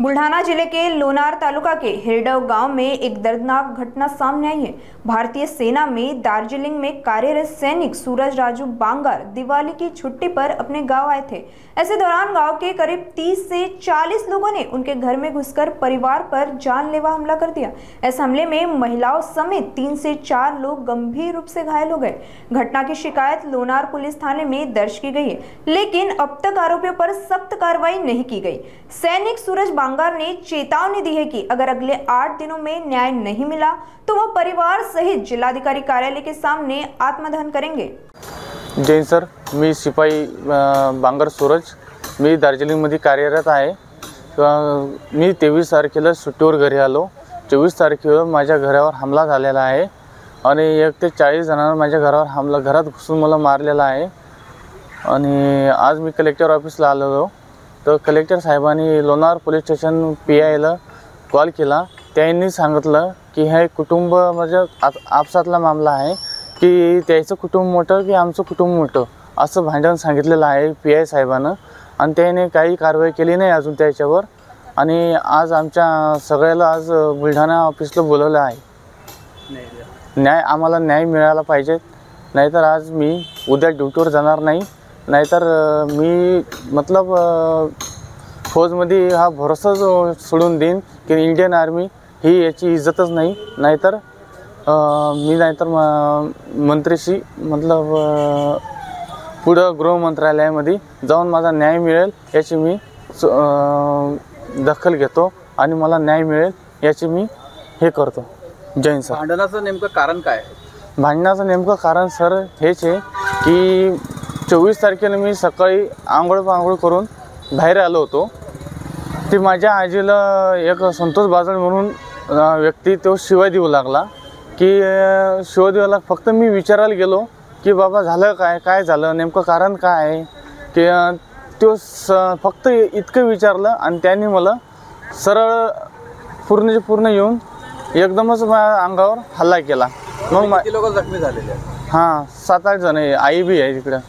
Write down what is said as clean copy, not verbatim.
बुल्ढाना जिले के लोनार तालुका के हिरडव गांव में एक दर्दनाक घटना सामने आई है। भारतीय सेना में दार्जिलिंग में कार्यरत सैनिक सूरज राजू बांगर दिवाली की छुट्टी पर अपने गांव आए थे। ऐसे दौरान गांव के करीब 30 से 40 लोगों ने उनके घर में घुसकर परिवार पर जानलेवा हमला कर दिया। इस हमले में महिलाओं समेत 3 से 4 लोग गंभीर रूप से घायल हो गए। घटना की शिकायत लोनार पुलिस थाने में दर्ज की गई है, लेकिन अब तक आरोपियों पर सख्त कार्रवाई नहीं की गई। सैनिक सूरज बांगर ने चेतावनी दी है कि अगर अगले 8 दिनों में न्याय नहीं मिला तो वह परिवार सहित जिलाधिकारी कार्यालय के सामने आत्मदहन करेंगे। जैन सर, मी शिपाई बांगर सूरज, मी दार्जिलिंगमध्ये कार्यरत आहे। मी 23 तारखेला सुट्टीवर घरी आलो। 24 तारखेला माझ्या घरावर हमला झालेला आहे आणि 1 ते 40 जणांना माझ्या घरावर घरात घुसून मला मारलेला आहे। आणि आज मी कलेक्टर ऑफिसला आलो तर कलेक्टर साहेबांनी लोनार पोलीस स्टेशन PIला कॉल केला। त्यांनी सांगितलं की हे कुटुंब म्हणजे आपसातला मामला आहे की त्याचं कुटुंब मोठं की आमचं कुटुंब मोठं असं भांडण सांगितलेलं आहे PI साहेबांना। आणि त्याने काही कारवाई केली नाही अजून त्याच्यावर। आणि आज आमच्या सगळ्याला आज बुलढाणा ऑफिसला बोलवलं आहे। आम्हाला न्याय मिळाला पाहिजे, नाहीतर आज मी उद्या ड्युटीवर जाणार नाही। नाहीतर मी मतलब फौजमध्ये हा भरोसा सोडून देईन की इंडियन आर्मी ही याची इज्जतच नाही। नाहीतर मंत्रीशी मतलब पुढं गृह मंत्रालयामध्ये जाऊन माझा न्याय मिळेल याची मी दखल घेतो आणि मला न्याय मिळेल याची मी हे करतो। जैन सर, भांडणाचं नेमकं कारण काय? भांडणाचं नेमकं कारण सर हेच आहे की 24 तारखेला मी सकाळी आंघोळ करून बाहेर आलो होतो। ती माझ्या आजीला एक संतोष बाजळ म्हणून व्यक्ती तो शिवाय देऊ लागला की शिवाय देऊ लागला। फक्त मी विचारायला गेलो की बाबा झालं काय झालं, नेमकं कारण काय आहे की तो फक्त इतकं विचारलं आणि त्यांनी मला सरळ पूर्ण येऊन एकदमच माझ्या अंगावर हल्ला केला। मग किती लोक जखमी झालेले आहेत? हां, 7-8 जण आहे, आई बी आहे तिकडं।